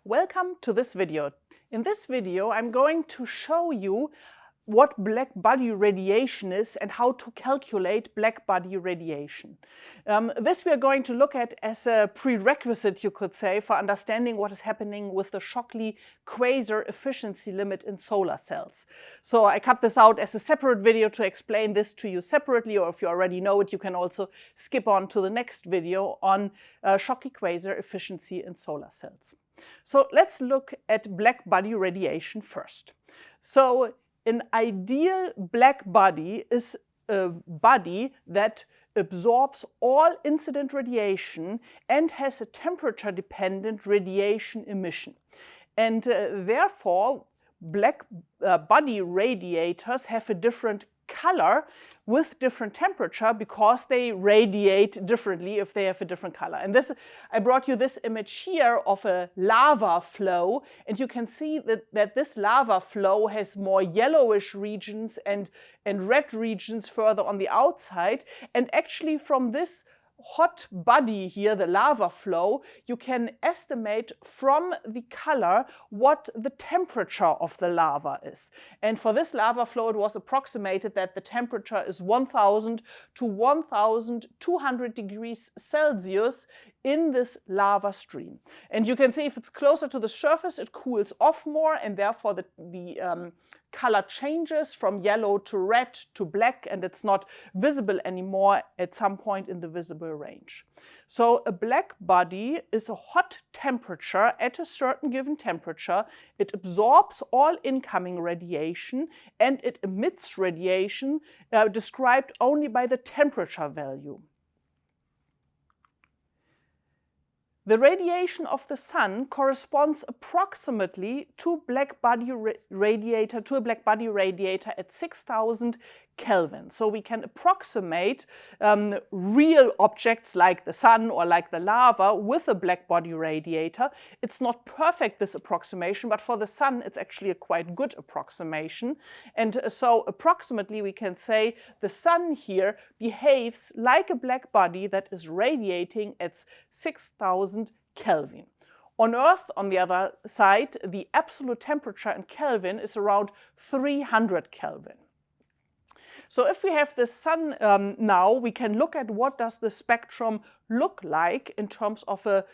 Welcome to this video. In this video, I'm going to show you what black body radiation is and how to calculate black body radiation. This we are going to look at as a prerequisite, you could say, for understanding what is happening with the Shockley-Queisser efficiency limit in solar cells. So I cut this out as a separate video to explain this to you separately, or if you already know it, you can also skip on to the next video on Shockley-Queisser efficiency in solar cells. So let's look at black body radiation first. So an ideal black body is a body that absorbs all incident radiation and has a temperature-dependent radiation emission. And therefore, black body radiators have a different color with different temperature because they radiate differently if they have a different color. And this, I brought you this image here of a lava flow, and you can see that this lava flow has more yellowish regions and red regions further on the outside. And actually from this hot body here, the lava flow, you can estimate from the color what the temperature of the lava is. And for this lava flow, it was approximated that the temperature is 1000 to 1200 degrees Celsius in this lava stream. And you can see if it's closer to the surface, it cools off more, and therefore the color changes from yellow to red to black, and it's not visible anymore at some point in the visible range. So a black body is a hot temperature at a certain given temperature. It absorbs all incoming radiation and it emits radiation described only by the temperature value. The radiation of the sun corresponds approximately to a black body radiator at 6000 Kelvin. So we can approximate real objects like the sun or like the lava with a black body radiator. It's not perfect, this approximation, but for the sun it's actually a quite good approximation. And so approximately we can say the sun here behaves like a black body that is radiating at 6000 Kelvin. On Earth, on the other side, the absolute temperature in Kelvin is around 300 Kelvin. So if we have the sun now, we can look at what does the spectrum look like in terms of a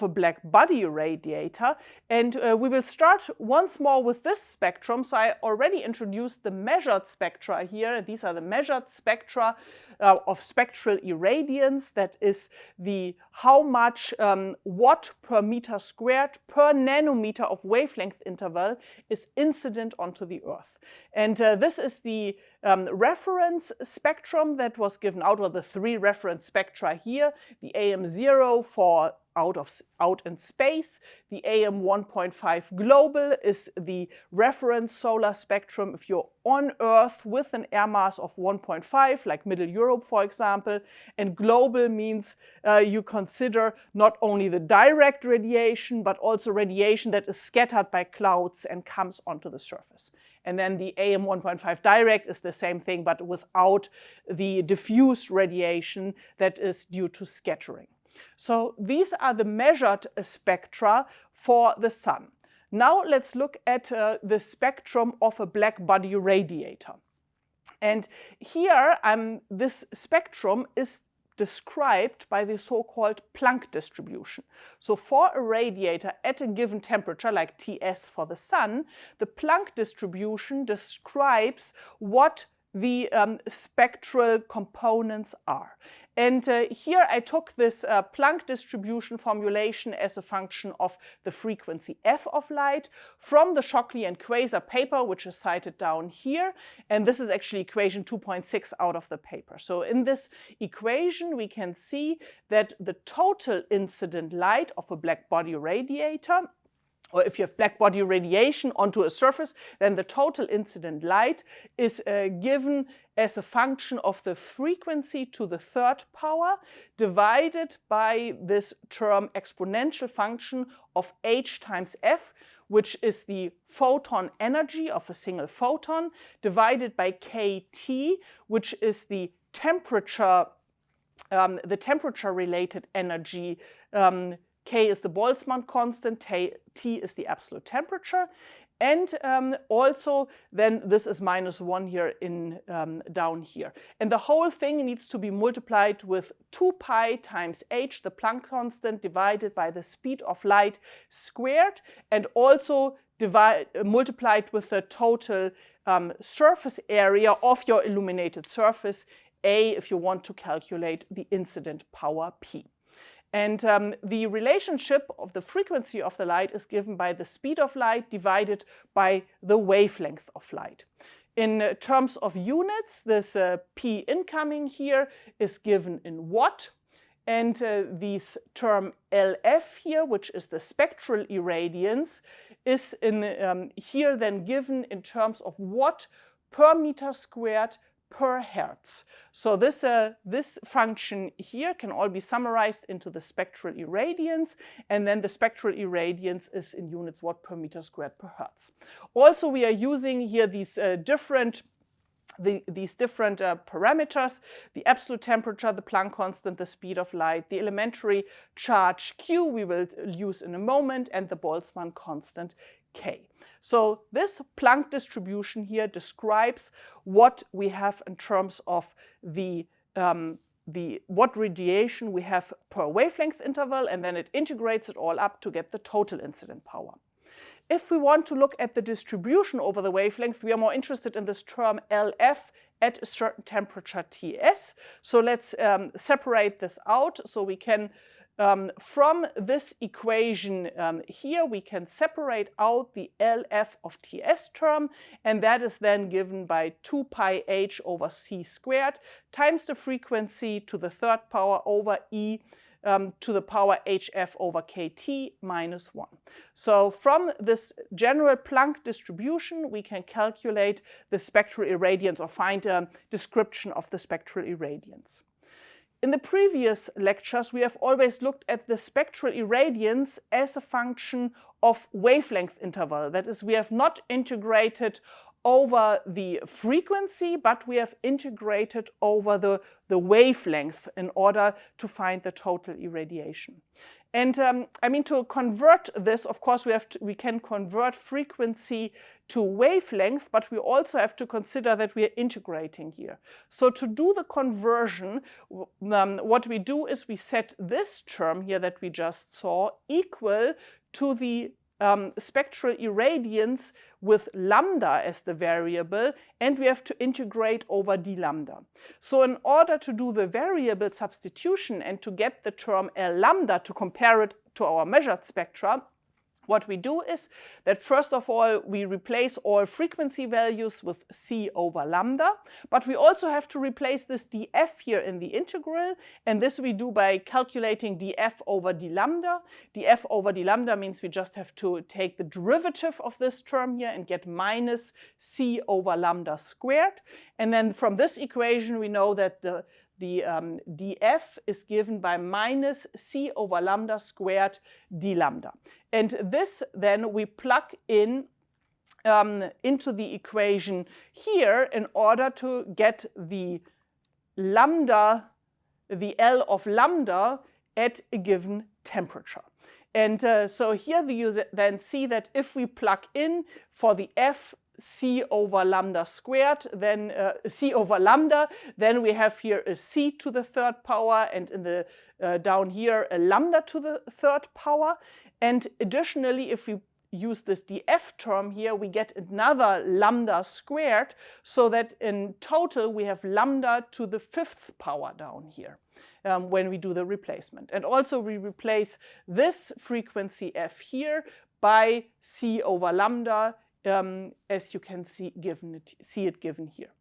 black body radiator. And we will start once more with this spectrum. So I already introduced the measured spectra here. These are the measured spectra of spectral irradiance. That is the how much watt per meter squared per nanometer of wavelength interval is incident onto the Earth. And this is the reference spectrum that was given out, or the three reference spectra here. The AM0 for out in space. The AM 1.5 global is the reference solar spectrum if you're on Earth with an air mass of 1.5, like Middle Europe, for example. And global means you consider not only the direct radiation, but also radiation that is scattered by clouds and comes onto the surface. And then the AM 1.5 direct is the same thing, but without the diffuse radiation that is due to scattering. So these are the measured spectra for the sun. Now let's look at the spectrum of a black body radiator. And here this spectrum is described by the so-called Planck distribution. So for a radiator at a given temperature, like Ts for the sun, the Planck distribution describes what the spectral components are. And here I took this Planck distribution formulation as a function of the frequency f of light from the Shockley and Queisser paper, which is cited down here. And this is actually equation 2.6 out of the paper. So in this equation, we can see that the total incident light of a black body radiator or if you have black body radiation onto a surface, then the total incident light is given as a function of the frequency to the third power divided by this term exponential function of h times f, which is the photon energy of a single photon, divided by kt, which is the temperature related energy. K is the Boltzmann constant, T is the absolute temperature. And also then this is -1 here down here. And the whole thing needs to be multiplied with 2 pi times h, the Planck constant, divided by the speed of light squared, and also multiplied with the total surface area of your illuminated surface, A, if you want to calculate the incident power P. And the relationship of the frequency of the light is given by the speed of light divided by the wavelength of light. In terms of units, this P incoming here is given in watt. And this term LF here, which is the spectral irradiance, is here then given in terms of watt per meter squared per hertz. So this function here can all be summarized into the spectral irradiance, and then the spectral irradiance is in units watt per meter squared per hertz. Also, we are using here these different parameters: the absolute temperature, the Planck constant, the speed of light, the elementary charge Q we will use in a moment, and the Boltzmann constant K. So this Planck distribution here describes what we have in terms of what radiation we have per wavelength interval, and then it integrates it all up to get the total incident power. If we want to look at the distribution over the wavelength, we are more interested in this term LF at a certain temperature Ts. So let's separate this out. So we can, from this equation here, we can separate out the LF of Ts term, and that is then given by 2 pi h over c squared times the frequency to the third power over E to the power hf over kt minus 1. So from this general Planck distribution, we can calculate the spectral irradiance or find a description of the spectral irradiance. In the previous lectures, we have always looked at the spectral irradiance as a function of wavelength interval. That is, we have not integrated over the frequency, but we have integrated over the wavelength in order to find the total irradiation. And I mean, to convert this, of course, we can convert frequency to wavelength, but we also have to consider that we are integrating here. So to do the conversion, what we do is we set this term here that we just saw equal to the spectral irradiance with lambda as the variable, and we have to integrate over d lambda. So in order to do the variable substitution and to get the term L lambda to compare it to our measured spectra, what we do is that first of all we replace all frequency values with c over lambda, but we also have to replace this df here in the integral, and this we do by calculating df over d lambda. df over d lambda means we just have to take the derivative of this term here and get minus c over lambda squared, and then from this equation we know that the df is given by minus c over lambda squared d lambda. And this then we plug in into the equation here in order to get the lambda, the L of lambda at a given temperature. And so here you then see that if we plug in for the f c over lambda squared, then c over lambda, then we have here a c to the third power, and in the down here a lambda to the third power. And additionally, if we use this df term here, we get another lambda squared, so that in total we have lambda to the fifth power down here when we do the replacement. And also we replace this frequency f here by c over lambda, as you can see it given here.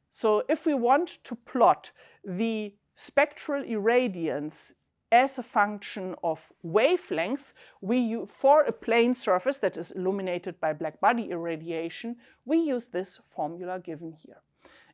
So if we want to plot the spectral irradiance as a function of wavelength, for a plane surface that is illuminated by black body irradiation, we use this formula given here.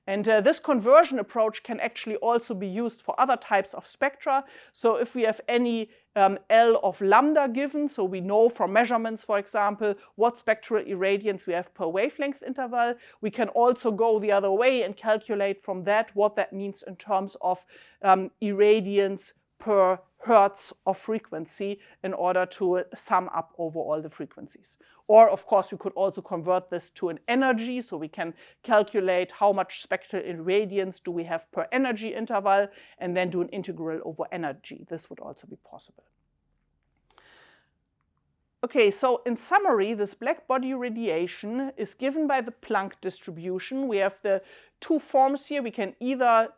And this conversion approach can actually also be used for other types of spectra. So if we have any L of lambda given, so we know from measurements, for example, what spectral irradiance we have per wavelength interval, we can also go the other way and calculate from that what that means in terms of irradiance per hertz of frequency in order to sum up over all the frequencies. Or, of course, we could also convert this to an energy, so we can calculate how much spectral irradiance do we have per energy interval, and then do an integral over energy. This would also be possible. Okay, so in summary, this black body radiation is given by the Planck distribution. We have the two forms here. We can either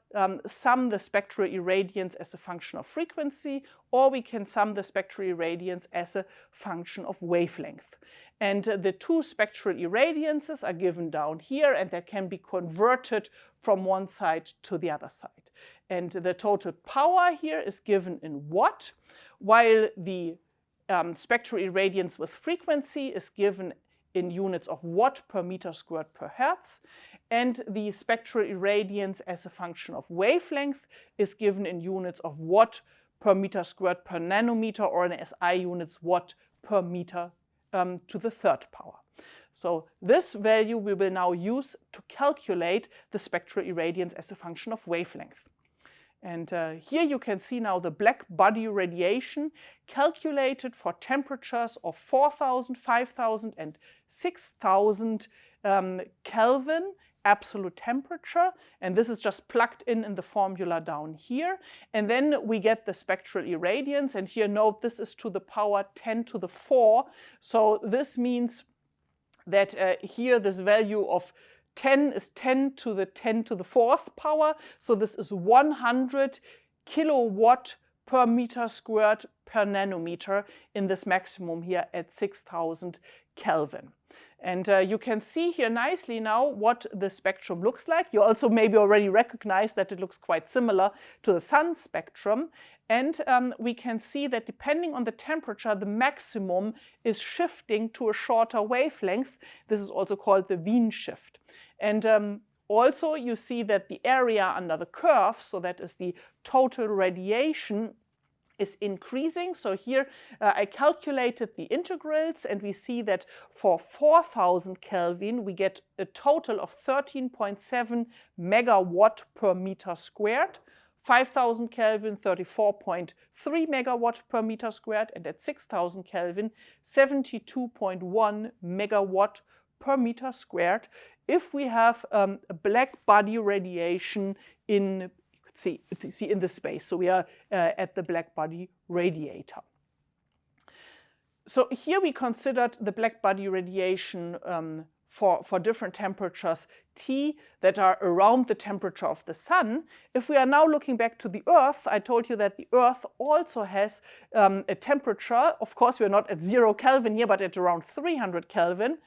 sum the spectral irradiance as a function of frequency, or we can sum the spectral irradiance as a function of wavelength. And the two spectral irradiances are given down here, and they can be converted from one side to the other side. And the total power here is given in watt, while the spectral irradiance with frequency is given in units of watt per meter squared per hertz, and the spectral irradiance as a function of wavelength is given in units of watt per meter squared per nanometer, or in SI units watt per meter to the third power. So this value we will now use to calculate the spectral irradiance as a function of wavelength. And here you can see now the black body radiation calculated for temperatures of 4,000, 5,000 and 6,000 Kelvin absolute temperature. And this is just plugged in the formula down here. And then we get the spectral irradiance. And here note this is to the power 10 to the 4. So this means that here this value of 10 is 10 to the 10 to the 4th power. So this is 100 kilowatt per meter squared per nanometer in this maximum here at 6,000 Kelvin. And you can see here nicely now what the spectrum looks like. You also maybe already recognize that it looks quite similar to the sun spectrum. And we can see that depending on the temperature, the maximum is shifting to a shorter wavelength. This is also called the Wien shift. And also you see that the area under the curve, so that is the total radiation, is increasing. So here I calculated the integrals, and we see that for 4,000 Kelvin we get a total of 13.7 megawatt per meter squared. 5,000 Kelvin, 34.3 megawatt per meter squared, and at 6,000 Kelvin, 72.1 megawatt per meter squared. If we have a black body radiation in, you could see in this space, so we are at the black body radiator. So here we considered the black body radiation for different temperatures T that are around the temperature of the sun. If we are now looking back to the Earth, I told you that the Earth also has a temperature. Of course, we're not at 0 Kelvin here, but at around 300 Kelvin.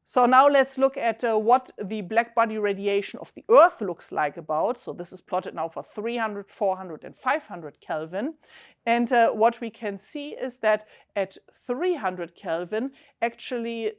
So now let's look at what the black body radiation of the Earth looks like about. So this is plotted now for 300, 400 and 500 Kelvin. And what we can see is that at 300 Kelvin, actually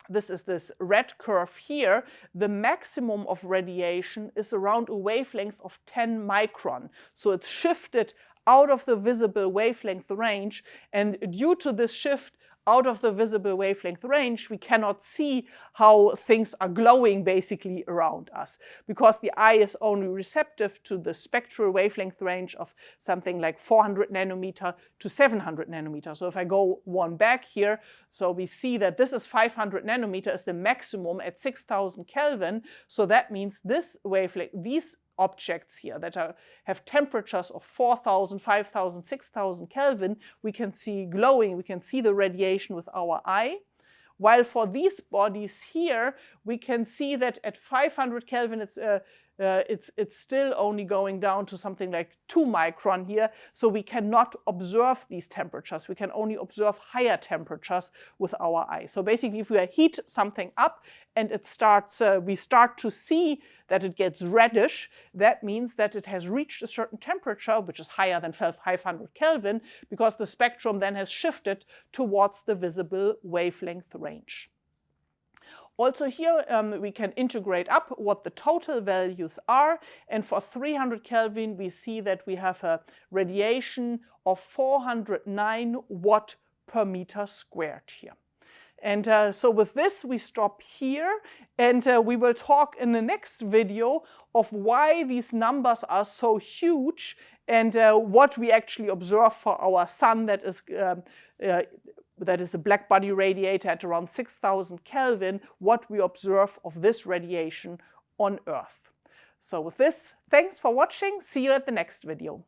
this is this red curve here, the maximum of radiation is around a wavelength of 10 micron. So it's shifted out of the visible wavelength range, and due to this shift out of the visible wavelength range, we cannot see how things are glowing basically around us, because the eye is only receptive to the spectral wavelength range of something like 400 nanometer to 700 nanometer. So if I go one back here, so we see that this is 500 nanometer is the maximum at 6,000 Kelvin. So that means this wavelength, these objects here that have temperatures of 4,000, 5,000, 6,000 Kelvin, we can see glowing, we can see the radiation with our eye. While for these bodies here, we can see that at 500 Kelvin, it's it's still only going down to something like 2 micron here, so we cannot observe these temperatures. We can only observe higher temperatures with our eye. So basically, if we heat something up and it starts, we start to see that it gets reddish, that means that it has reached a certain temperature, which is higher than 500 Kelvin, because the spectrum then has shifted towards the visible wavelength range. Also here, we can integrate up what the total values are, and for 300 Kelvin, we see that we have a radiation of 409 watt per meter squared here. And so with this, we stop here, and we will talk in the next video of why these numbers are so huge and what we actually observe for our sun that is a black body radiator at around 6,000 Kelvin, what we observe of this radiation on Earth. So with this, thanks for watching. See you at the next video.